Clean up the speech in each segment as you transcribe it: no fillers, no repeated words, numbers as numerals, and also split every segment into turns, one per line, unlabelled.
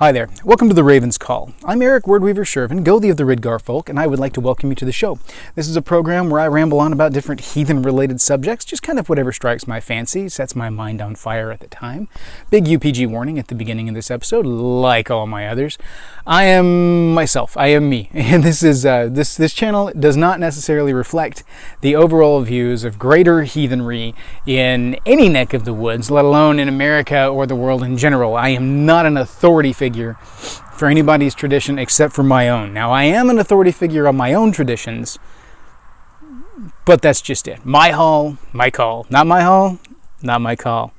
Hi there, welcome to the Raven's Call. I'm Eric Wordweaver Sjerven, Gothi of the Ridgar folk, and I would like to welcome you to the show. This is a program where I ramble on about different heathen-related subjects, just kind of whatever strikes my fancy, sets my mind on fire at the time. Big UPG warning at the beginning of this episode, like all my others. I am myself, I am me, and this is this channel does not necessarily reflect the overall views of greater heathenry in any neck of the woods, let alone in America or the world in general. I am not an authority figure for anybody's tradition except for my own. Now, I am an authority figure on my own traditions, but that's just it. My hall, my call. Not my hall, not my call.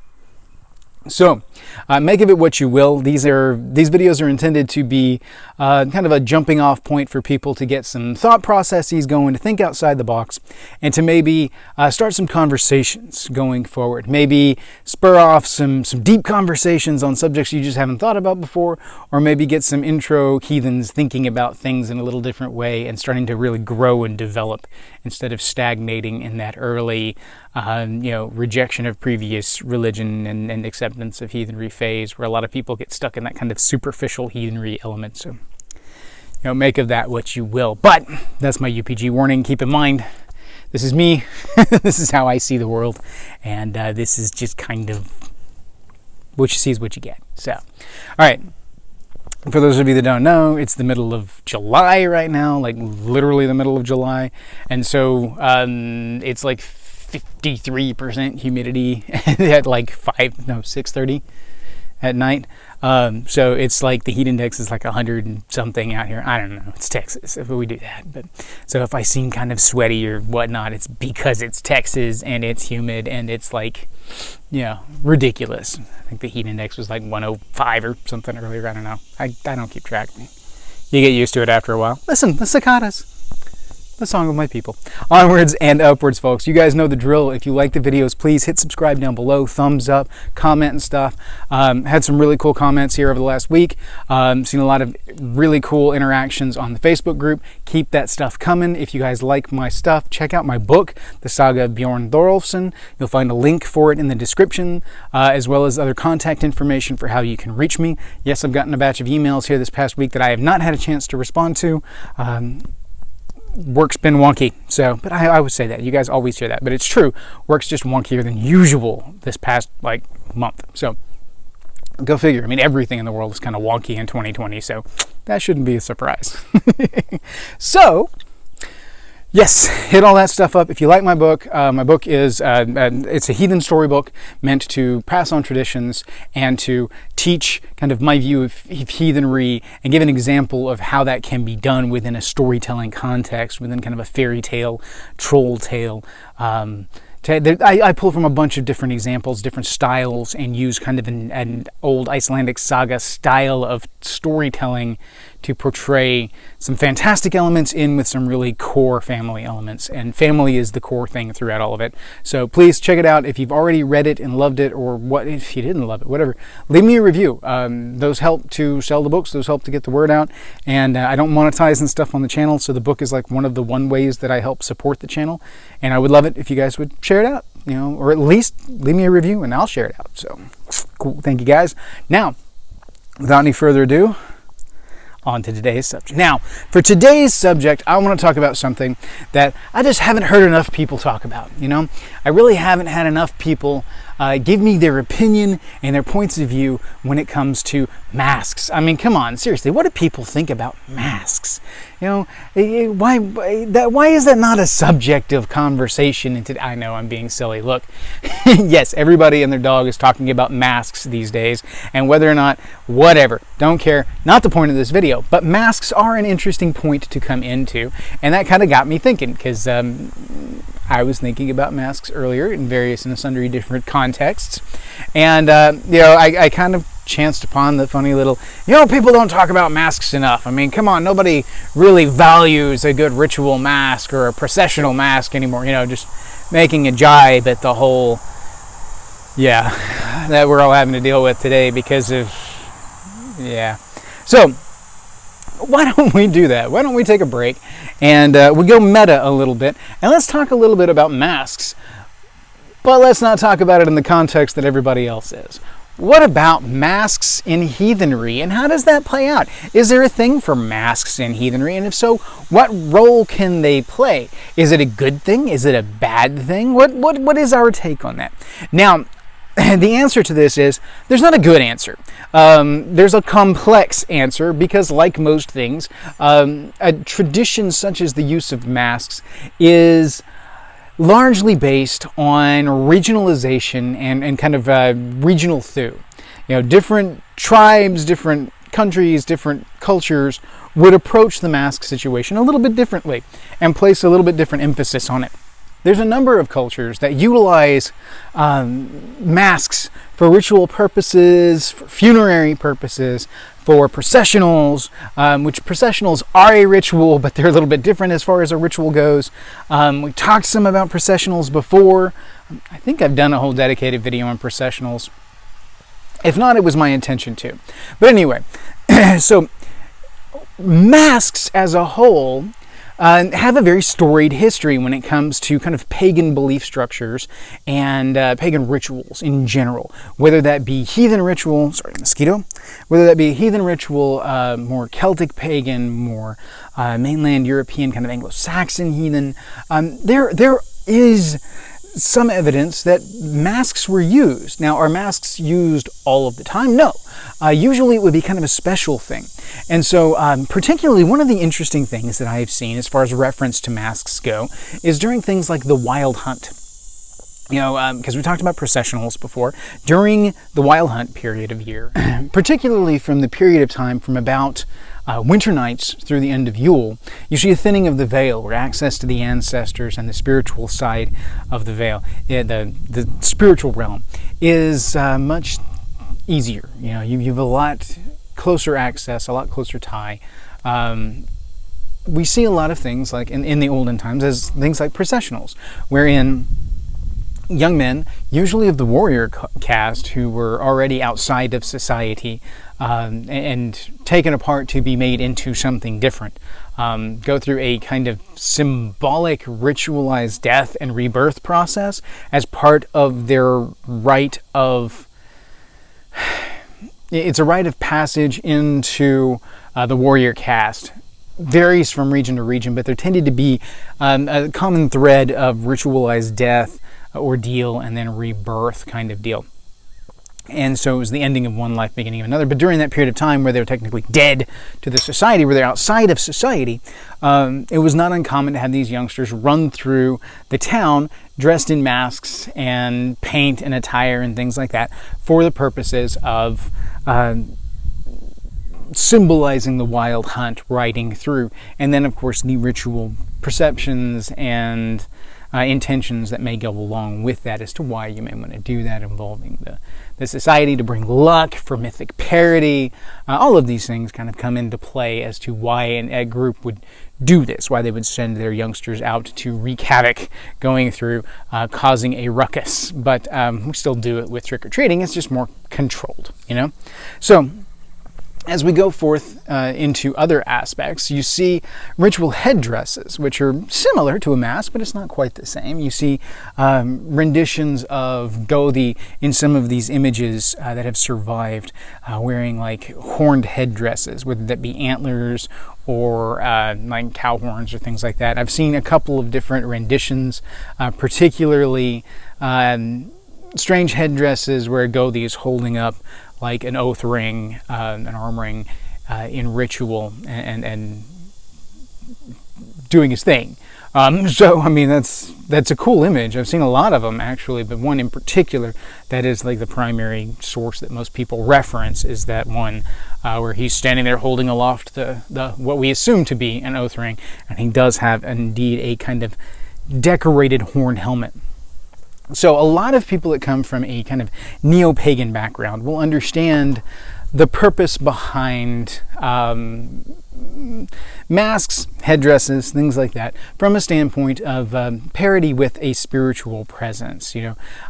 So, make of it what you will. These videos are intended to be kind of a jumping off point for people to get some thought processes going, to think outside the box, and to maybe start some conversations going forward. Maybe spur off some deep conversations on subjects you just haven't thought about before, or maybe get some intro heathens thinking about things in a little different way and starting to really grow and develop instead of stagnating in that early rejection of previous religion and acceptance of heathenry phase, where a lot of people get stuck in that kind of superficial heathenry element. So, make of that what you will. But that's my UPG warning. Keep in mind, this is me. This is how I see the world. And this is just kind of what you see is what you get. So, all right. For those of you that don't know, it's the middle of July right now, like literally the middle of July. And so it's like 53% humidity at like 6:30 at night. So it's like the heat index is like 100 and something out here. I don't know. It's Texas if we do that. But so if I seem kind of sweaty or whatnot, it's because it's Texas and it's humid and it's like, ridiculous. I think the heat index was like 105 or something earlier. I don't know. I don't keep track. You get used to it after a while. Listen, the cicadas. The song of my people. Onwards and upwards, folks. You guys know the drill. If you like the videos, please hit subscribe down below, thumbs up, comment and stuff. Had some really cool comments here over the last week. Seen a lot of really cool interactions on the Facebook group. Keep that stuff coming. If you guys like my stuff, check out my book, The Saga of Bjorn Thorolfson. You'll find a link for it in the description, as well as other contact information for how you can reach me. Yes, I've gotten a batch of emails here this past week that I have not had a chance to respond to. Work's been wonky, but I would say that. You guys always hear that, but it's true. Work's just wonkier than usual this past month. So go figure. I mean, everything in the world is kind of wonky in 2020, so that shouldn't be a surprise. So, yes, hit all that stuff up. If you like my book is it's a heathen storybook meant to pass on traditions and to teach kind of my view of heathenry and give an example of how that can be done within a storytelling context, within kind of a fairy tale, troll tale. I pull from a bunch of different examples, different styles, and use kind of an old Icelandic saga style of storytelling to portray some fantastic elements in with some really core family elements. And family is the core thing throughout all of it. So please check it out. If you've already read it and loved it, or if you didn't love it, whatever, leave me a review. Those help to sell the books. Those help to get the word out. And I don't monetize and stuff on the channel, so the book is like one of the ways that I help support the channel. And I would love it if you guys would share it out, or at least leave me a review and I'll share it out. So cool. Thank you guys. Now, without any further ado, on to today's subject. Now, for today's subject, I want to talk about something that I just haven't heard enough people talk about. I really haven't had enough people give me their opinion and their points of view when it comes to masks. I mean, come on, seriously, what do people think about masks? Why is that not a subject of conversation? And I know I'm being silly. Look, yes, everybody and their dog is talking about masks these days, and whether or not, whatever, don't care. Not the point of this video, but masks are an interesting point to come into, and that kind of got me thinking, because I was thinking about masks earlier in various and sundry different contexts, and I kind of chanced upon the funny little, people don't talk about masks enough. I mean, come on, nobody really values a good ritual mask or a processional mask anymore. Just making a jibe at the whole, that we're all having to deal with today because of, So, why don't we do that? Why don't we take a break and we go meta a little bit, and let's talk a little bit about masks, but let's not talk about it in the context that everybody else is. what about masks in heathenry, and how does that play out? Is there a thing for masks in heathenry, and if so, what role can they play? Is it a good thing? Is it a bad thing? What is our take on that? Now, the answer to this is there's not a good answer. There's a complex answer because, like most things, a tradition such as the use of masks is largely based on regionalization and kind of regional thew. You know, different tribes, different countries, different cultures would approach the mask situation a little bit differently and place a little bit different emphasis on it. There's a number of cultures that utilize masks for ritual purposes, for funerary purposes, for processionals, which processionals are a ritual, but they're a little bit different as far as a ritual goes. We talked some about processionals before. I think I've done a whole dedicated video on processionals. If not, it was my intention to. But anyway, so masks as a whole have a very storied history when it comes to kind of pagan belief structures and pagan rituals in general. Whether that be heathen ritual, whether that be a heathen ritual, more Celtic pagan, more mainland European kind of Anglo-Saxon heathen, there is some evidence that masks were used. Now, are masks used all of the time? No. Usually it would be kind of a special thing. And so particularly one of the interesting things that I have seen as far as reference to masks go is during things like the Wild Hunt. You know, because we talked about processionals before, during the Wild Hunt period of year, particularly from the period of time from about winter nights through the end of Yule, you see a thinning of the veil, where access to the ancestors and the spiritual side of the veil, the spiritual realm, is much easier. You know, you have a lot closer access, a lot closer tie. We see a lot of things like in the olden times as things like processionals, wherein young men, usually of the warrior caste, who were already outside of society and taken apart to be made into something different, go through a kind of symbolic ritualized death and rebirth process as part of their rite of... It's a rite of passage into the warrior caste. Varies from region to region, but there tended to be a common thread of ritualized death, ordeal, and then rebirth kind of deal. And so it was the ending of one life, beginning of another. But during that period of time where they were technically dead to the society, where they're outside of society, it was not uncommon to have these youngsters run through the town dressed in masks and paint and attire and things like that for the purposes of symbolizing the Wild Hunt riding through. And then, of course, the ritual perceptions and intentions that may go along with that as to why you may want to do that, involving the society to bring luck, for mythic parody. All of these things kind of come into play as to why a group would do this, why they would send their youngsters out to wreak havoc, going through, causing a ruckus. But we still do it with trick-or-treating. It's just more controlled, you know? So as we go forth into other aspects, you see ritual headdresses, which are similar to a mask, but it's not quite the same. You see renditions of Godi in some of these images that have survived, wearing like horned headdresses, whether that be antlers or like cow horns or things like that. I've seen a couple of different renditions, particularly strange headdresses where Godi is holding up like an oath ring, an arm ring, in ritual and doing his thing. So, I mean, that's a cool image. I've seen a lot of them, actually, but one in particular that is like the primary source that most people reference is that one where he's standing there holding aloft the what we assume to be an oath ring, and he does have, indeed, a kind of decorated horn helmet. So a lot of people that come from a kind of neo-pagan background will understand the purpose behind masks, headdresses, things like that, from a standpoint of parody with a spiritual presence, you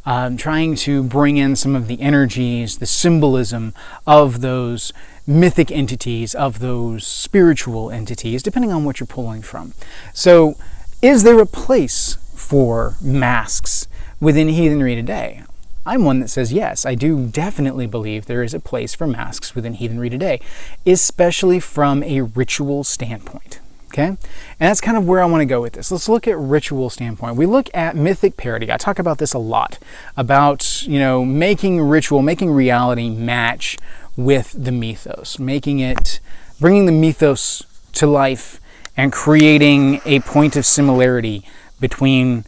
know, trying to bring in some of the energies, the symbolism of those mythic entities, of those spiritual entities, depending on what you're pulling from. So is there a place for masks within heathenry today? I'm one that says yes, I do definitely believe there is a place for masks within heathenry today, especially from a ritual standpoint. Okay? And that's kind of where I want to go with this. Let's look at ritual standpoint. We look at mythic parody. I talk about this a lot, about, making ritual, making reality match with the mythos, bringing the mythos to life and creating a point of similarity between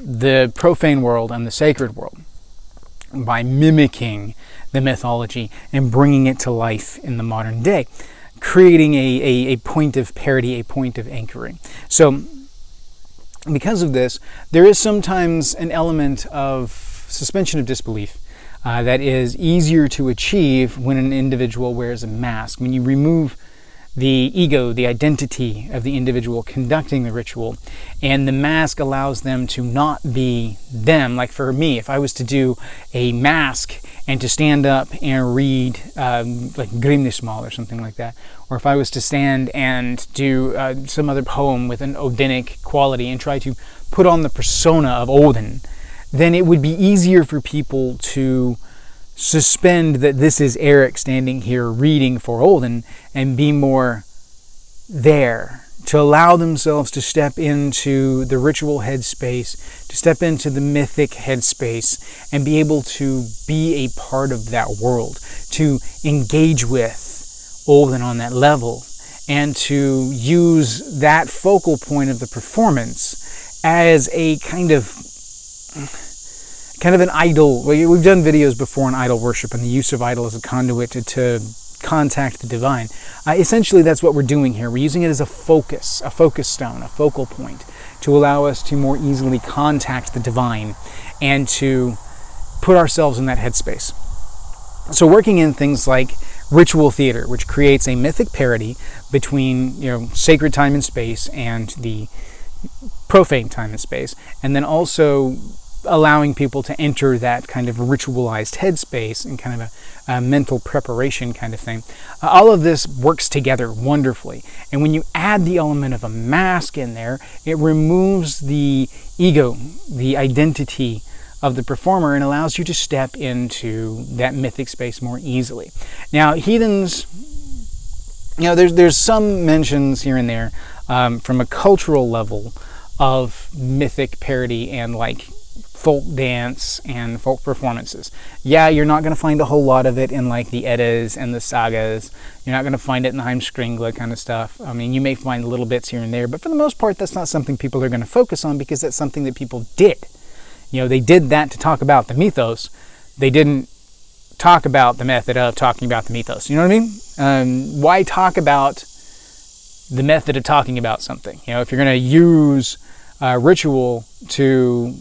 the profane world and the sacred world by mimicking the mythology and bringing it to life in the modern day, creating a point of parody, a point of anchoring. So because of this, there is sometimes an element of suspension of disbelief that is easier to achieve when an individual wears a mask. When you remove the ego, the identity of the individual conducting the ritual, and the mask allows them to not be them. Like for me, if I was to do a mask and to stand up and read like Grimnismal or something like that, or if I was to stand and do some other poem with an Odinic quality and try to put on the persona of Odin, then it would be easier for people to suspend that this is Eric standing here reading for Odin and be more there, to allow themselves to step into the ritual headspace, to step into the mythic headspace, and be able to be a part of that world, to engage with Odin on that level, and to use that focal point of the performance as a kind of an idol. We've done videos before on idol worship and the use of idol as a conduit to contact the divine. Essentially, that's what we're doing here. We're using it as a focus stone, a focal point, to allow us to more easily contact the divine and to put ourselves in that headspace. So working in things like ritual theater, which creates a mythic parody between sacred time and space and the profane time and space, and then also allowing people to enter that kind of ritualized headspace and kind of a mental preparation kind of thing. All of this works together wonderfully. And when you add the element of a mask in there, it removes the ego, the identity of the performer, and allows you to step into that mythic space more easily. Now, heathens, there's some mentions here and there from a cultural level of mythic parody and like folk dance and folk performances. Yeah, you're not going to find a whole lot of it in like the Eddas and the Sagas. You're not going to find it in the Heimskringla kind of stuff. I mean, you may find little bits here and there, but for the most part, that's not something people are going to focus on because that's something that people did. They did that to talk about the mythos. They didn't talk about the method of talking about the mythos. You know what I mean? Why talk about the method of talking about something? If you're going to use ritual to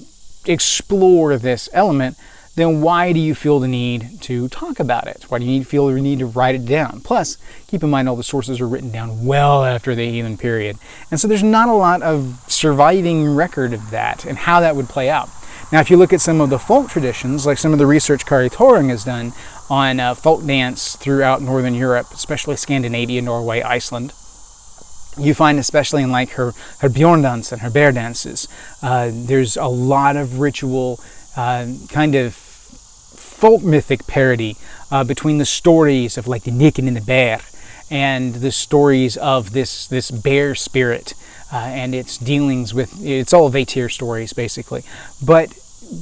explore this element, then why do you feel the need to talk about it? Why do you feel the need to write it down? Plus, keep in mind all the sources are written down well after the heathen period. And so there's not a lot of surviving record of that and how that would play out. Now, if you look at some of the folk traditions, like some of the research Kari Torung has done on folk dance throughout Northern Europe, especially Scandinavia, Norway, Iceland, you find, especially in like her Bjorn dance and her bear dances, there's a lot of ritual kind of folk mythic parody between the stories of like the Nikken and the bear and the stories of this bear spirit and its dealings with, it's all Vatir stories basically, but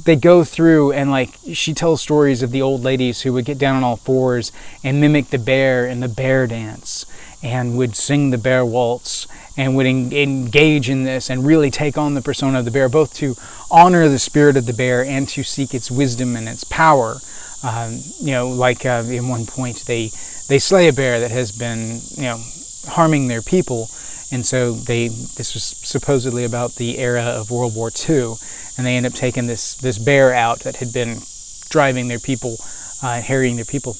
they go through and like she tells stories of the old ladies who would get down on all fours and mimic the bear in the bear dance, and would sing the bear waltz and would engage in this and really take on the persona of the bear, both to honor the spirit of the bear and to seek its wisdom and its power. In one point they slay a bear that has been harming their people, and so this was supposedly about the era of World War II, and they end up taking this bear out that had been driving their people, harrying their people.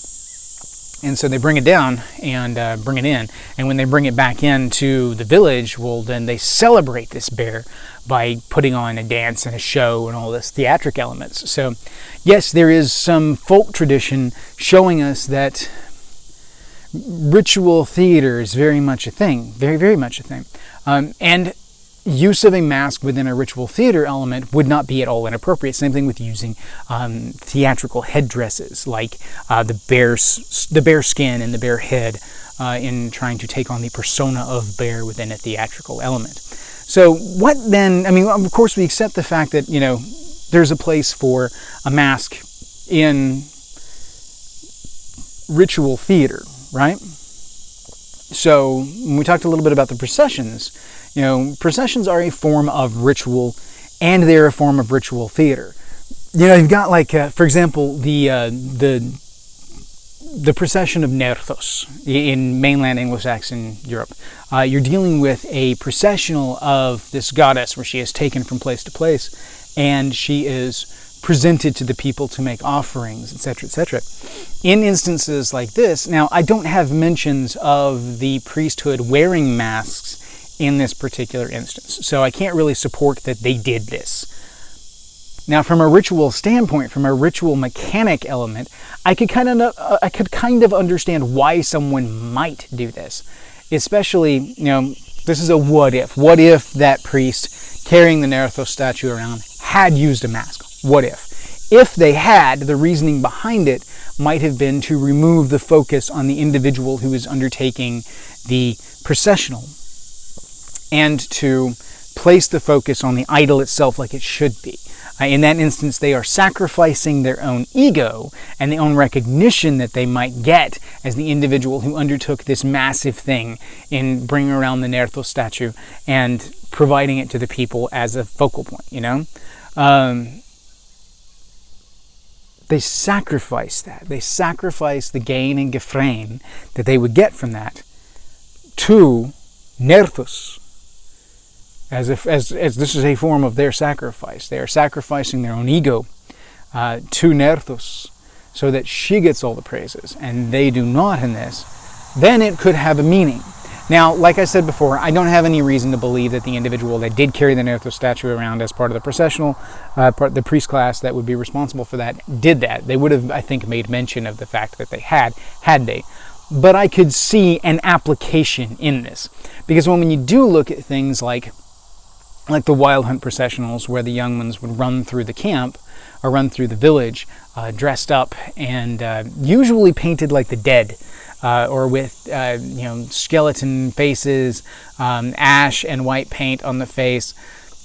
And so they bring it down and bring it in. And when they bring it back into the village, well, then they celebrate this bear by putting on a dance and a show and all this theatric elements. So, yes, there is some folk tradition showing us that ritual theater is very much a thing. Very, very much a thing. And use of a mask within a ritual theater element would not be at all inappropriate. Same thing with using theatrical headdresses, like the bear skin and the bear head in trying to take on the persona of bear within a theatrical element. So what then, I mean, of course we accept the fact that, you know, there's a place for a mask in ritual theater, right? So when we talked a little bit about the processions, you know, processions are a form of ritual, and they're a form of ritual theater. You know, you've got like, for example, the procession of Nerthos in mainland Anglo-Saxon Europe. You're dealing with a processional of this goddess where she is taken from place to place, and she is presented to the people to make offerings, etc., etc. In instances like this, now I don't have mentions of the priesthood wearing masks in this particular instance, so I can't really support that they did this. Now, from a ritual standpoint, from a ritual mechanic element, I could kind of understand why someone might do this. Especially, you know, this is a what if. What if that priest carrying the Nerthos statue around had used a mask? What if? If they had, the reasoning behind it might have been to remove the focus on the individual who is undertaking the processional, and to place the focus on the idol itself like it should be. In that instance, they are sacrificing their own ego and the own recognition that they might get as the individual who undertook this massive thing in bringing around the Nerthos statue and providing it to the people as a focal point, you know? They sacrifice that. They sacrifice the gain and gefrain that they would get from that to Nerthos. As this is a form of their sacrifice. They are sacrificing their own ego to Nerthos so that she gets all the praises, and they do not in this. Then it could have a meaning. Now, like I said before, I don't have any reason to believe that the individual that did carry the Nerthos statue around as part of the processional, the priest class that would be responsible for that, did that. They would have, I think, made mention of the fact that they had they. But I could see an application in this. Because when you do look at things like the wild hunt processionals, where the young ones would run through the camp or run through the village dressed up and usually painted like the dead, or with skeleton faces, ash and white paint on the face.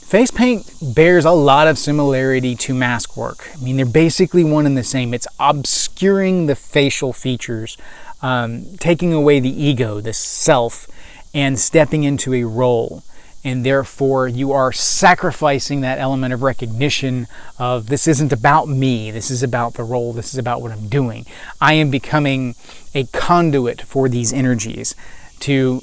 Face paint bears a lot of similarity to mask work. I mean, they're basically one and the same. It's obscuring the facial features, taking away the ego, the self, and stepping into a role. And therefore, you are sacrificing that element of recognition of, this isn't about me, this is about the role, this is about what I'm doing. I am becoming a conduit for these energies, to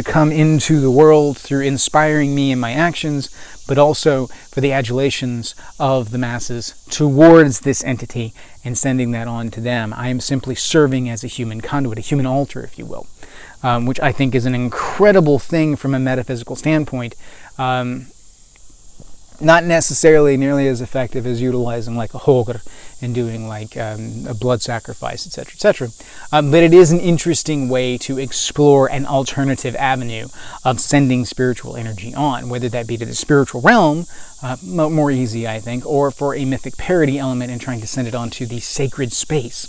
come into the world through inspiring me in my actions, but also for the adulations of the masses towards this entity and sending that on to them. I am simply serving as a human conduit, a human altar, if you will. Which I think is an incredible thing from a metaphysical standpoint. Not necessarily nearly as effective as utilizing like a hogr and doing like a blood sacrifice, etc., etc. But it is an interesting way to explore an alternative avenue of sending spiritual energy on, whether that be to the spiritual realm, more easy, I think, or for a mythic parody element and trying to send it onto the sacred space.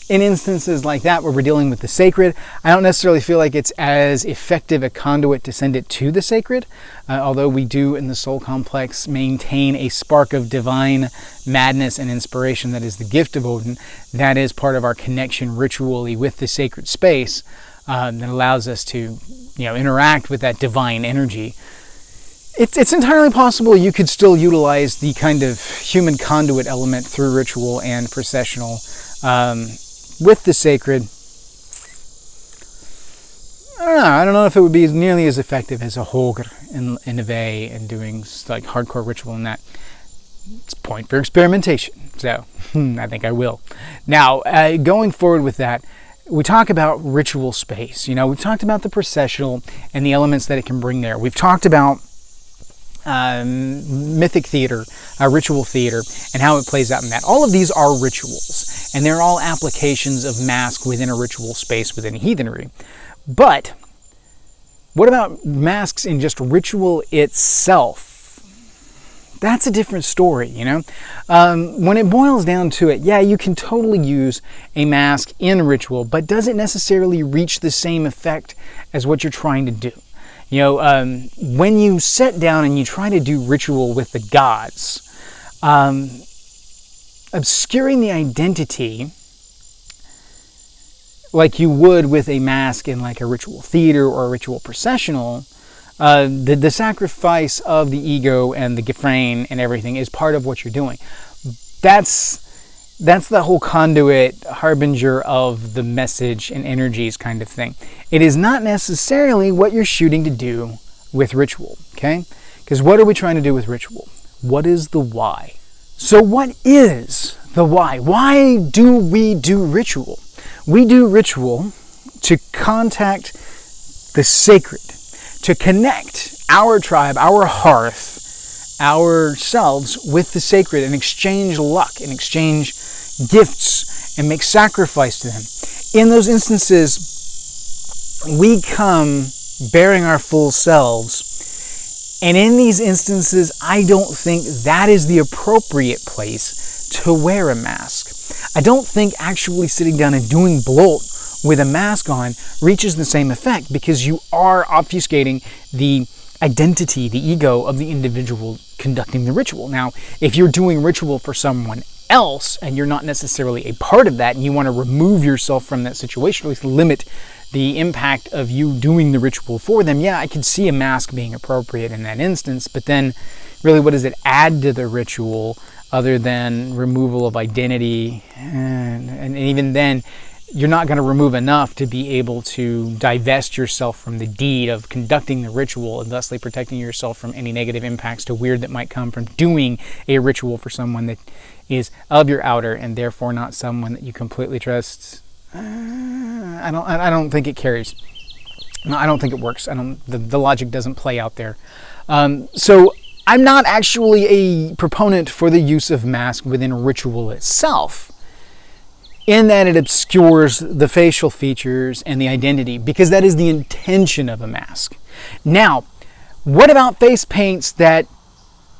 In instances like that where we're dealing with the sacred, I don't necessarily feel like it's as effective a conduit to send it to the sacred, although we do in the soul complex maintain a spark of divine madness and inspiration that is the gift of Odin. That is part of our connection ritually with the sacred space that allows us to, interact with that divine energy. It's entirely possible you could still utilize the kind of human conduit element through ritual and processional with the sacred. I don't know if it would be nearly as effective as a hogr in a way and doing like hardcore ritual in that. It's a point for experimentation, so I think I will. Now, going forward with that, we talk about ritual space. We've talked about the processional and the elements that it can bring there. We've talked about mythic theater, ritual theater, and how it plays out in that. All of these are rituals, and they're all applications of mask within a ritual space within heathenry. But What about masks in just ritual itself? That's a different story, you know? When it boils down to it, yeah, you can totally use a mask in ritual, but does it necessarily reach the same effect as what you're trying to do? You know, when you sit down and you try to do ritual with the gods, obscuring the identity like you would with a mask in like a ritual theater or a ritual processional, the sacrifice of the ego and the gefrain and everything is part of what you're doing. That's the whole conduit, harbinger of the message and energies kind of thing. It is not necessarily what you're shooting to do with ritual, okay? Because what are we trying to do with ritual? What is the why? So what is the why? Why do we do ritual? We do ritual to contact the sacred, to connect our tribe, our hearth, ourselves with the sacred and exchange luck and exchange gifts and make sacrifice to them. In those instances, we come bearing our full selves. And in these instances, I don't think that is the appropriate place to wear a mask. I don't think actually sitting down and doing bloat with a mask on reaches the same effect, because you are obfuscating the identity, the ego of the individual conducting the ritual. Now, if you're doing ritual for someone else and you're not necessarily a part of that and you want to remove yourself from that situation, or at least limit the impact of you doing the ritual for them, yeah, I could see a mask being appropriate in that instance. But then really, what does it add to the ritual other than removal of identity? And even then, you're not going to remove enough to be able to divest yourself from the deed of conducting the ritual, and thusly protecting yourself from any negative impacts to weird that might come from doing a ritual for someone that is of your outer and therefore not someone that you completely trust. I don't think it carries. No, I don't think it works. The logic doesn't play out there. So I'm not actually a proponent for the use of mask within ritual itself, in that it obscures the facial features and the identity, because that is the intention of a mask. Now, what about face paints that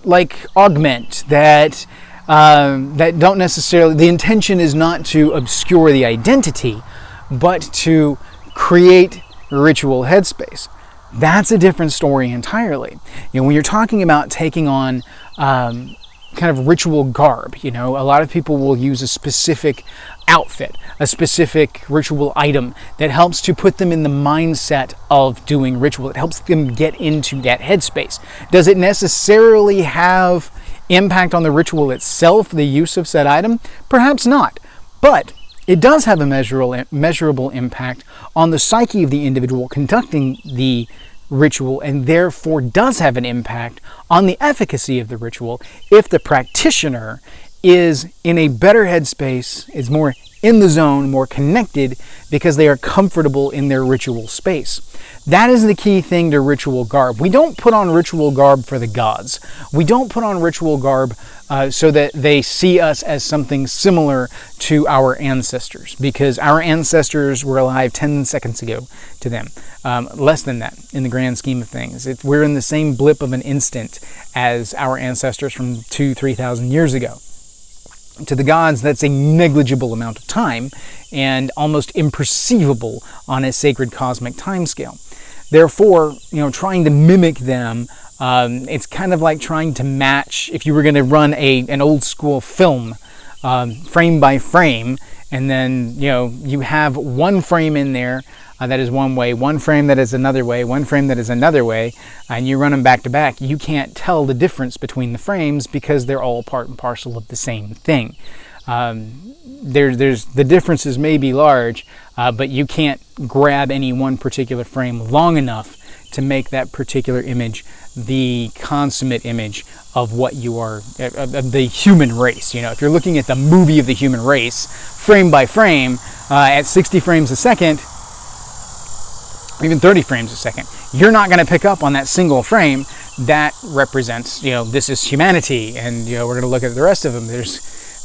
like augment, that don't necessarily, the intention is not to obscure the identity, but to create ritual headspace? That's a different story entirely. You know, when you're talking about taking on kind of ritual garb, you know, a lot of people will use a specific outfit, a specific ritual item that helps to put them in the mindset of doing ritual. It helps them get into that headspace. Does it necessarily have impact on the ritual itself, the use of said item? Perhaps not. But it does have a measurable impact on the psyche of the individual conducting the ritual, and therefore does have an impact on the efficacy of the ritual if the practitioner is in a better headspace, is more in the zone, more connected, because they are comfortable in their ritual space. That is the key thing to ritual garb. We don't put on ritual garb for the gods. We don't put on ritual garb so that they see us as something similar to our ancestors, because our ancestors were alive 10 seconds ago to them. Less than that in the grand scheme of things. We're in the same blip of an instant as our ancestors from 2,000-3,000 years ago. To the gods, that's a negligible amount of time and almost imperceivable on a sacred cosmic timescale. Therefore, you know, trying to mimic them, it's kind of like trying to match, if you were going to run an old school film, frame by frame, and then, you know, you have one frame in there that is one way, one frame that is another way, one frame that is another way, and you run them back to back. You can't tell the difference between the frames because they're all part and parcel of the same thing. The differences may be large, but you can't grab any one particular frame long enough to make that particular image the consummate image of what you are, of the human race. You know, if you're looking at the movie of the human race, frame by frame, at 60 frames a second, even 30 frames a second, you're not going to pick up on that single frame that represents, you know, this is humanity, and, you know, we're going to look at the rest of them.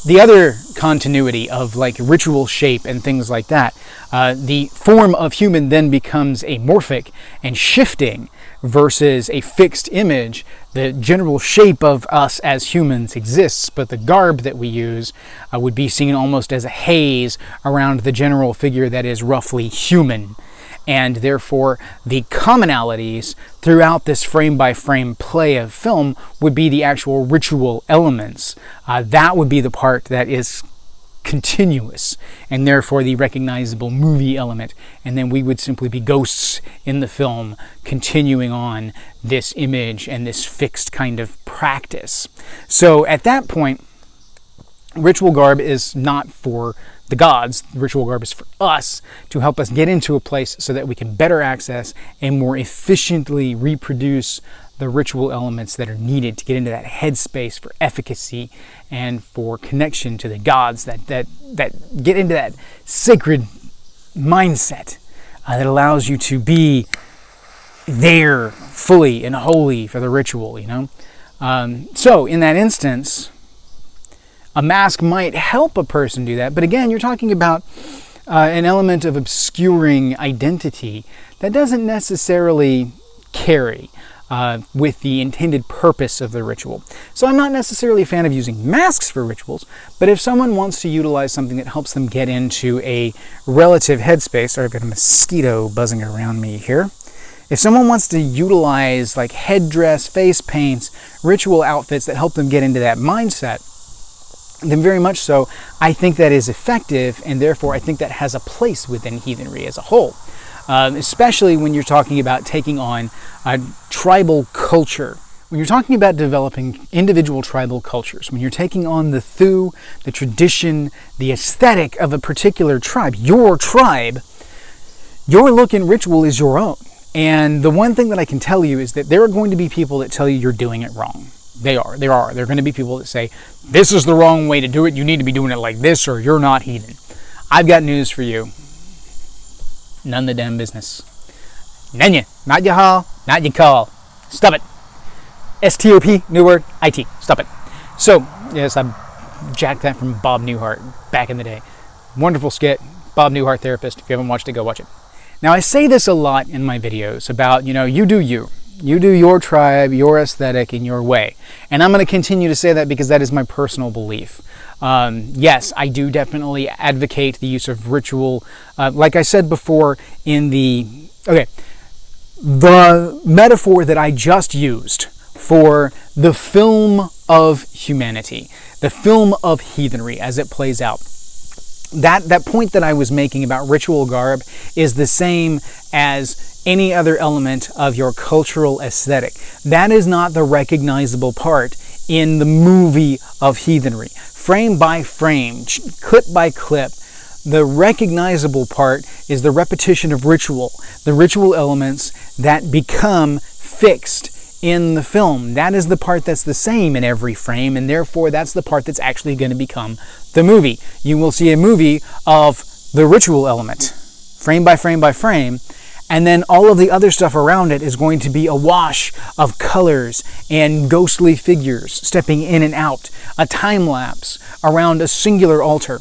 the other continuity of like ritual shape and things like that, the form of human then becomes amorphic and shifting versus a fixed image. The general shape of us as humans exists, but the garb that we use would be seen almost as a haze around the general figure that is roughly human. And therefore, the commonalities throughout this frame-by-frame play of film would be the actual ritual elements. That would be the part that is continuous, and therefore the recognizable movie element. And then we would simply be ghosts in the film, continuing on this image and this fixed kind of practice. So at that point, ritual garb is not for the gods. The ritual garb is for us, to help us get into a place so that we can better access and more efficiently reproduce the ritual elements that are needed to get into that headspace for efficacy and for connection to the gods, that get into that sacred mindset that allows you to be there fully and wholly for the ritual, you know? So in that instance, a mask might help a person do that, but again, you're talking about an element of obscuring identity that doesn't necessarily carry with the intended purpose of the ritual. So I'm not necessarily a fan of using masks for rituals, but if someone wants to utilize something that helps them get into a relative headspace, sorry, I've got a mosquito buzzing around me here. If someone wants to utilize like headdress, face paints, ritual outfits that help them get into that mindset, then very much so, I think that is effective, and therefore I think that has a place within heathenry as a whole. Especially when you're talking about taking on a tribal culture. When you're talking about developing individual tribal cultures, when you're taking on the thew, the tradition, the aesthetic of a particular tribe, your look and ritual is your own. And the one thing that I can tell you is that there are going to be people that tell you you're doing it wrong. There are going to be people that say, this is the wrong way to do it, you need to be doing it like this, or you're not heathen. I've got news for you. None the damn business. None ya. Not ya haul, not ya call. Stop it. STOP, new word, IT. Stop it. So, yes, I jacked that from Bob Newhart back in the day. Wonderful skit. Bob Newhart, therapist. If you haven't watched it, go watch it. Now, I say this a lot in my videos about, you do you. You do your tribe, your aesthetic, in your way. And I'm going to continue to say that because that is my personal belief. Yes, I do definitely advocate the use of ritual. Like I said before the metaphor that I just used for the film of humanity, the film of heathenry as it plays out. That point that I was making about ritual garb is the same as any other element of your cultural aesthetic. That is not the recognizable part in the movie of heathenry. Frame by frame, clip by clip, the recognizable part is the repetition of ritual, the ritual elements that become fixed in the film. That is the part that's the same in every frame, and therefore that's the part that's actually going to become the movie. You will see a movie of the ritual element, frame by frame by frame, and then all of the other stuff around it is going to be a wash of colors and ghostly figures stepping in and out, a time lapse around a singular altar,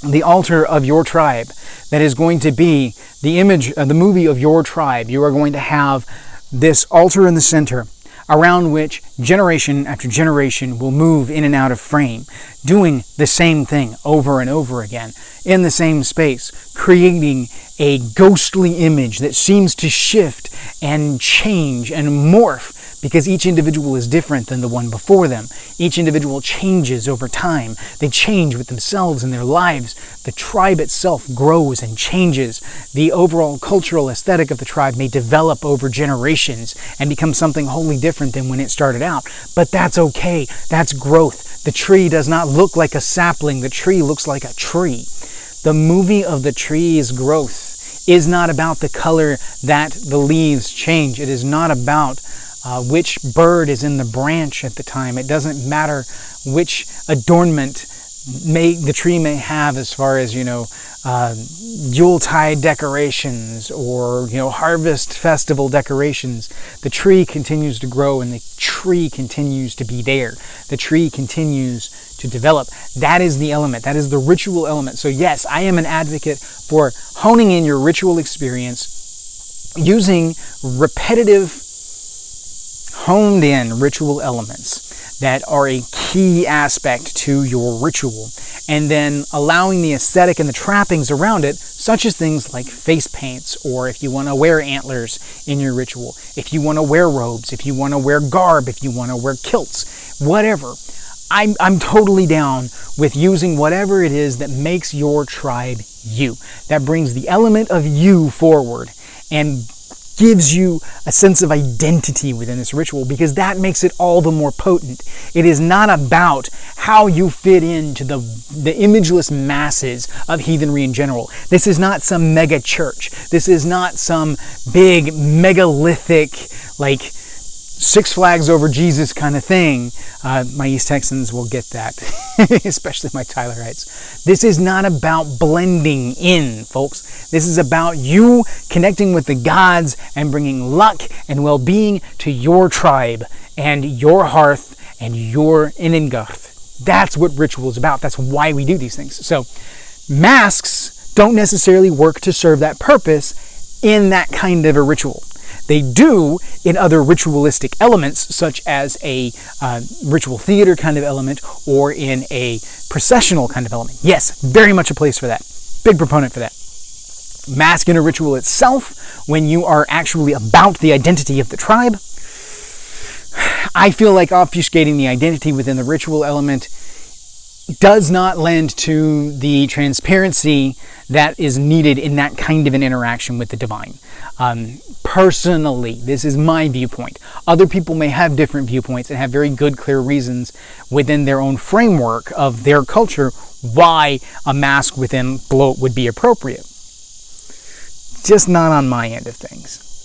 the altar of your tribe. That is going to be the image of the movie of your tribe. You are going to have this altar in the center, around which generation after generation will move in and out of frame, doing the same thing over and over again in the same space, creating a ghostly image that seems to shift and change and morph because each individual is different than the one before them. Each individual changes over time. They change with themselves and their lives. The tribe itself grows and changes. The overall cultural aesthetic of the tribe may develop over generations and become something wholly different than when it started out. But that's okay. That's growth. The tree does not look like a sapling. The tree looks like a tree. The movie of the tree's growth is not about the color that the leaves change. It is not about which bird is in the branch at the time. It doesn't matter which adornment the tree may have, as far as, Yuletide decorations or, harvest festival decorations. The tree continues to grow and the tree continues to be there. The tree continues to develop. That is the element. That is the ritual element. So yes, I am an advocate for honing in your ritual experience using repetitive, honed in ritual elements that are a key aspect to your ritual, and then allowing the aesthetic and the trappings around it, such as things like face paints, or if you want to wear antlers in your ritual, if you want to wear robes, if you want to wear garb, if you want to wear kilts, whatever. I'm totally down with using whatever it is that makes your tribe you, that brings the element of you forward and gives you a sense of identity within this ritual, because that makes it all the more potent. It is not about how you fit into the imageless masses of heathenry in general. This is not some mega church. This is not some big megalithic, like Six Flags over Jesus kind of thing. My East Texans will get that, especially my Tylerites. This is not about blending in, folks. This is about you connecting with the gods and bringing luck and well-being to your tribe and your hearth and your Inengarth. That's what ritual is about. That's why we do these things. So masks don't necessarily work to serve that purpose in that kind of a ritual. They do in other ritualistic elements, such as a ritual theater kind of element or in a processional kind of element. Yes, very much a place for that. Big proponent for that. Mask in a ritual itself, when you are actually about the identity of the tribe, I feel like obfuscating the identity within the ritual element does not lend to the transparency that is needed in that kind of an interaction with the divine. Personally, this is my viewpoint. Other people may have different viewpoints and have very good, clear reasons within their own framework of their culture why a mask within bloat would be appropriate. Just not on my end of things.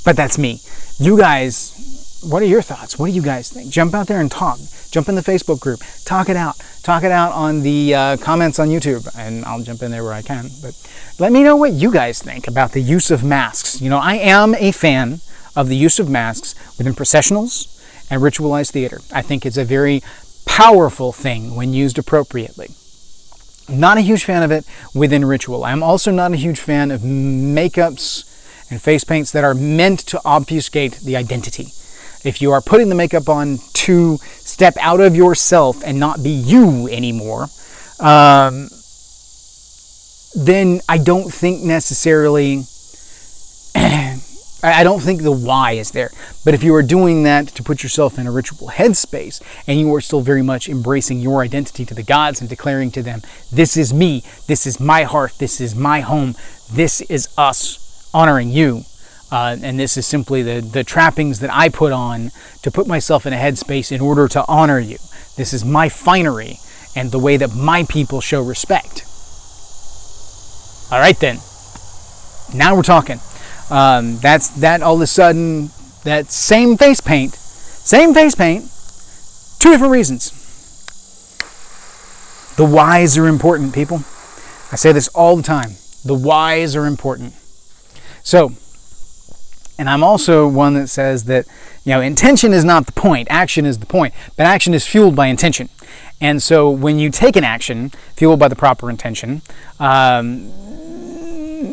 But that's me. You guys, what are your thoughts? What do you guys think? Jump out there and talk. Jump in the Facebook group. Talk it out. Talk it out on the comments on YouTube, and I'll jump in there where I can. But let me know what you guys think about the use of masks. I am a fan of the use of masks within processionals and ritualized theater. I think it's a very powerful thing when used appropriately. Not a huge fan of it within ritual. I'm also not a huge fan of makeups and face paints that are meant to obfuscate the identity. If you are putting the makeup on to step out of yourself and not be you anymore, then I don't think necessarily, I don't think the why is there. But if you are doing that to put yourself in a ritual headspace and you are still very much embracing your identity to the gods and declaring to them, this is me, this is my heart, this is my home, this is us honoring you. And this is simply the trappings that I put on to put myself in a headspace in order to honor you. This is my finery and the way that my people show respect. All right then. Now we're talking. That's that all of a sudden, that same face paint, two different reasons. The whys are important, people. I say this all the time. The whys are important. So, and I'm also one that says that, intention is not the point, action is the point, but action is fueled by intention. And so when you take an action fueled by the proper intention,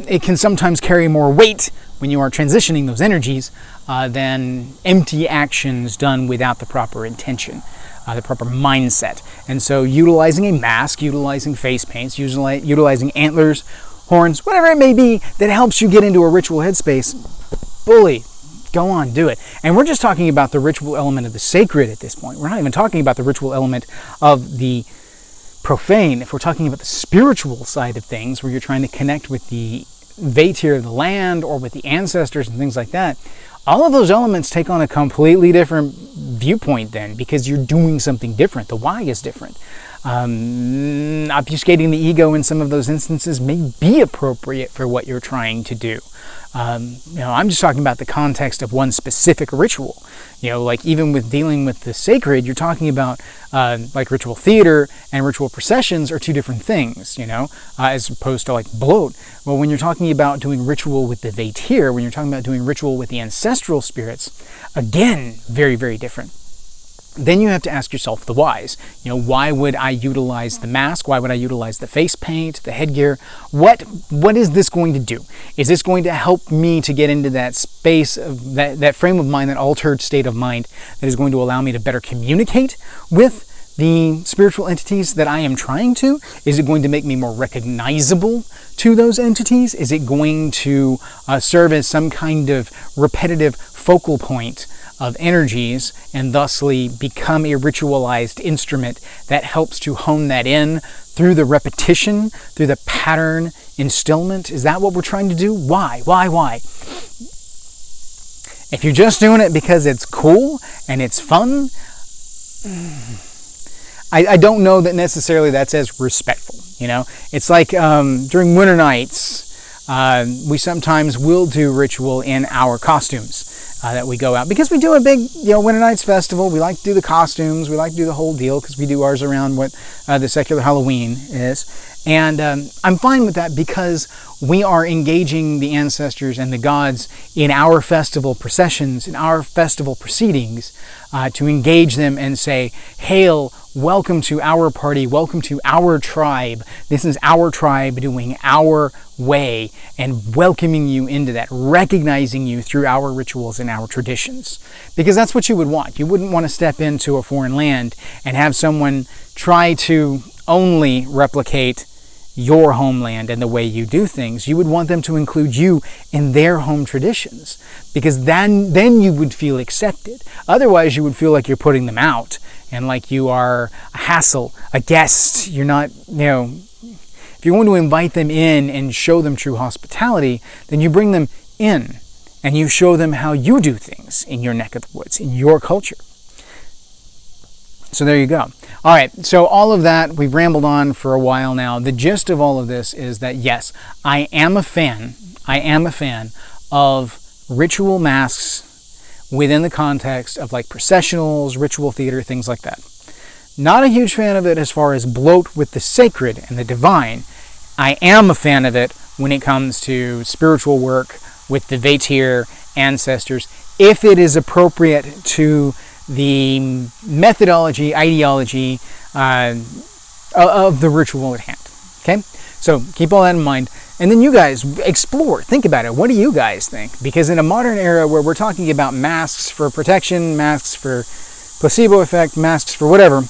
it can sometimes carry more weight when you are transitioning those energies than empty actions done without the proper intention, the proper mindset. And so utilizing a mask, utilizing face paints, utilizing antlers, horns, whatever it may be that helps you get into a ritual headspace, bully, go on, do it. And we're just talking about the ritual element of the sacred at this point. We're not even talking about the ritual element of the profane. If we're talking about the spiritual side of things, where you're trying to connect with the Vatir of the land or with the ancestors and things like that, all of those elements take on a completely different viewpoint then, because you're doing something different. The why is different. Obfuscating the ego in some of those instances may be appropriate for what you're trying to do. I'm just talking about the context of one specific ritual. Like even with dealing with the sacred, you're talking about like ritual theater and ritual processions are two different things, as opposed to like bloat. Well, when you're talking about doing ritual with the Vetir, when you're talking about doing ritual with the ancestral spirits, again, very, very different. Then you have to ask yourself the whys. Why would I utilize the mask? Why would I utilize the face paint, the headgear? What is this going to do? Is this going to help me to get into that space of that frame of mind, that altered state of mind that is going to allow me to better communicate with the spiritual entities that I am trying to? Is it going to make me more recognizable to those entities? Is it going to serve as some kind of repetitive focal point of energies and thusly become a ritualized instrument that helps to hone that in through the repetition, through the pattern instillment? Is that what we're trying to do? Why? If you're just doing it because it's cool and it's fun, I don't know that necessarily that's as respectful. It's like during winter nights, we sometimes will do ritual in our costumes. That we go out because we do a big Winter Nights festival. We like to do the costumes, we like to do the whole deal because we do ours around what the secular Halloween is, and I'm fine with that because we are engaging the ancestors and the gods in our festival processions, in our festival proceedings, to engage them and say, hail, welcome to our party, welcome to our tribe. This is our tribe doing our way and welcoming you into that, recognizing you through our rituals and our traditions. Because that's what you would want. You wouldn't want to step into a foreign land and have someone try to only replicate your homeland and the way you do things. You would want them to include you in their home traditions, because then you would feel accepted. Otherwise, you would feel like you're putting them out and like you are a hassle, a guest. You're not, if you're going to invite them in and show them true hospitality, then you bring them in and you show them how you do things in your neck of the woods, in your culture. So there you go. All right, so all of that, we've rambled on for a while now. The gist of all of this is that, yes, I am a fan of ritual masks within the context of like processionals, ritual theater, things like that. Not a huge fan of it as far as bloat with the sacred and the divine. I am a fan of it when it comes to spiritual work with the Vetir ancestors, if it is appropriate to the methodology, ideology of the ritual at hand. Okay? So keep all that in mind. And then you guys explore, think about it. What do you guys think? Because in a modern era where we're talking about masks for protection, masks for placebo effect, masks for whatever,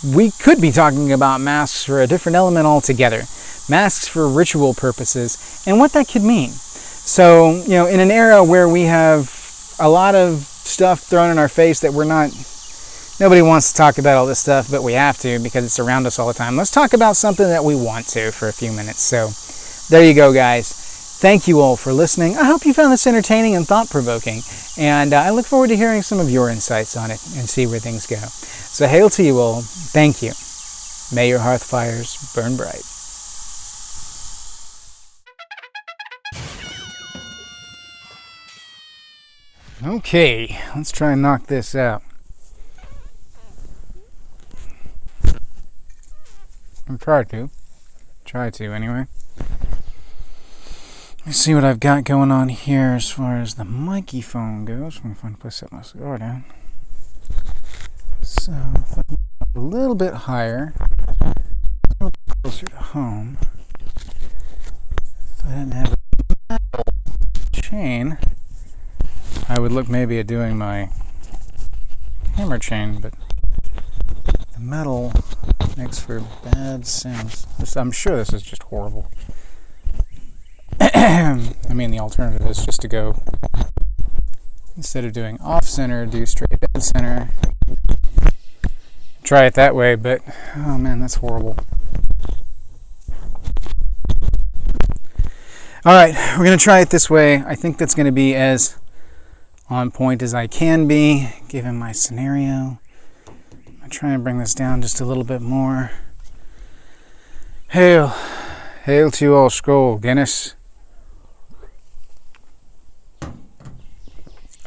we could be talking about masks for a different element altogether. Masks for ritual purposes and what that could mean. So, in an era where we have a lot of stuff thrown in our face that nobody wants to talk about all this stuff, but we have to because it's around us all the time. Let's talk about something that we want to for a few minutes. So there you go, guys. Thank you all for listening. I hope you found this entertaining and thought-provoking, and I look forward to hearing some of your insights on it and see where things go. So hail to you all. Thank you. May your hearth fires burn bright. Okay, let's try and knock this out. I'll try to anyway. Let's see what I've got going on here as far as the microphone goes. I'm going to find a place to set my cigar down. So, if I get a little bit higher, a little bit closer to home. If I didn't have a metal chain, I would look maybe at doing my hammer chain, but the metal makes for bad sounds. I'm sure this is just horrible. I mean, the alternative is just to go, instead of doing off-center, do straight dead center. Try it that way, but, oh man, that's horrible. Alright, we're going to try it this way. I think that's going to be as on point as I can be, given my scenario. I'm going to try and bring this down just a little bit more. Hail Hail to you all, Skull, Guinness.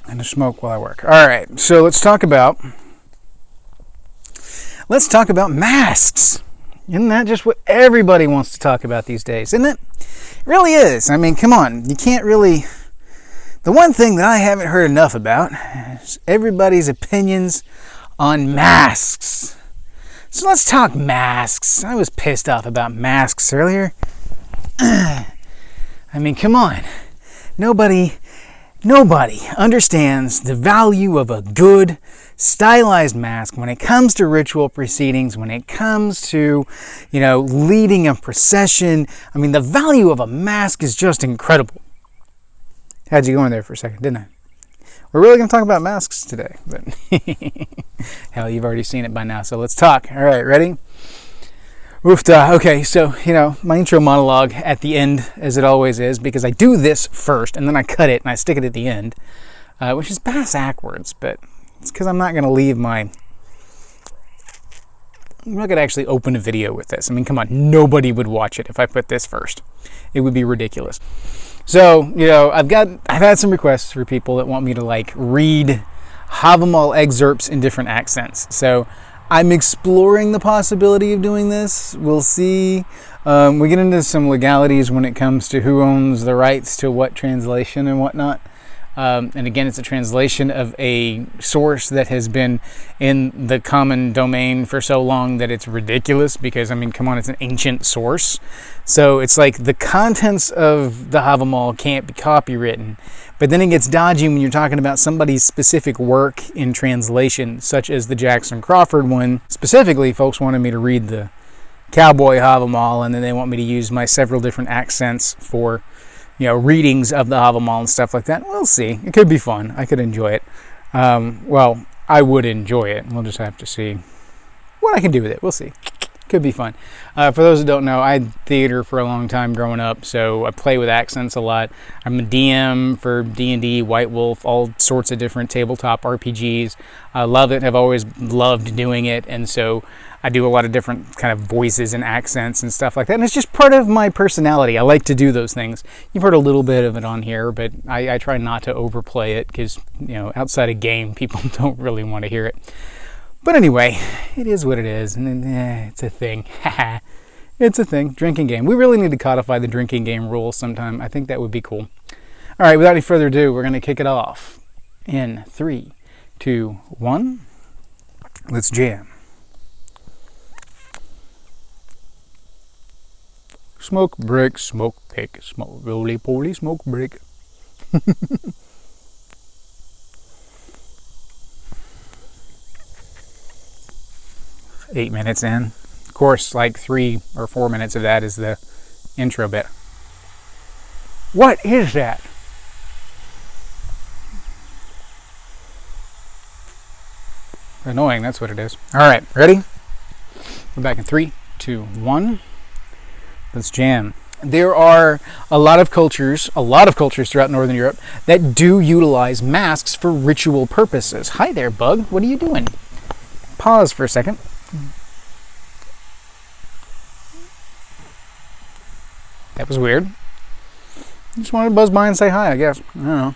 And a smoke while I work. All right, so let's talk about masks. Isn't that just what everybody wants to talk about these days, isn't it? It really is. I mean, come on. You can't really... The one thing that I haven't heard enough about is everybody's opinions on masks. So let's talk masks. I was pissed off about masks earlier. I mean, come on. Nobody understands the value of a good, stylized mask when it comes to ritual proceedings, when it comes to, leading a procession. I mean, the value of a mask is just incredible. Had you go in there for a second, didn't I? We're really going to talk about masks today, but hell, you've already seen it by now, so let's talk. All right, ready? Okay, so, my intro monologue at the end, as it always is, because I do this first, and then I cut it, and I stick it at the end, which is backwards, but it's because I'm not going to leave I'm not going to actually open a video with this. I mean, come on, nobody would watch it if I put this first. It would be ridiculous. So, I've had some requests for people that want me to, read Havamal excerpts in different accents. So, I'm exploring the possibility of doing this. We'll see. We get into some legalities when it comes to who owns the rights to what translation and whatnot. And again, it's a translation of a source that has been in the common domain for so long that it's ridiculous because, I mean, come on, it's an ancient source. So it's like the contents of the Havamal can't be copywritten. But then it gets dodgy when you're talking about somebody's specific work in translation, such as the Jackson Crawford one. Specifically, folks wanted me to read the Cowboy Havamal, and then they want me to use my several different accents for readings of the Havamal and stuff like that. We'll see. It could be fun. I could enjoy it. Well, I would enjoy it. We'll just have to see what I can do with it. We'll see. Could be fun. For those that don't know, I had theater for a long time growing up, so I play with accents a lot. I'm a DM for D&D, White Wolf, all sorts of different tabletop RPGs. I love it. I've always loved doing it, and so I do a lot of different kind of voices and accents and stuff like that, and it's just part of my personality. I like to do those things. You've heard a little bit of it on here, but I try not to overplay it because, outside a game, people don't really want to hear it. But anyway, it is what it is, and it's a thing. It's a thing. Drinking game. We really need to codify the drinking game rules sometime. I think that would be cool. All right, without any further ado, we're going to kick it off in 3, 2, 1. Let's jam. Smoke break, smoke pick, smoke roly-poly, smoke break. 8 minutes in. Of course, 3 or 4 minutes of that is the intro bit. What is that? Annoying, that's what it is. Alright, ready? We're back in 3, 2, 1. Let's jam. There are a lot of cultures throughout Northern Europe that do utilize masks for ritual purposes. Hi there, bug. What are you doing? Pause for a second. That was weird. Just wanted to buzz by and say hi, I guess. I don't know.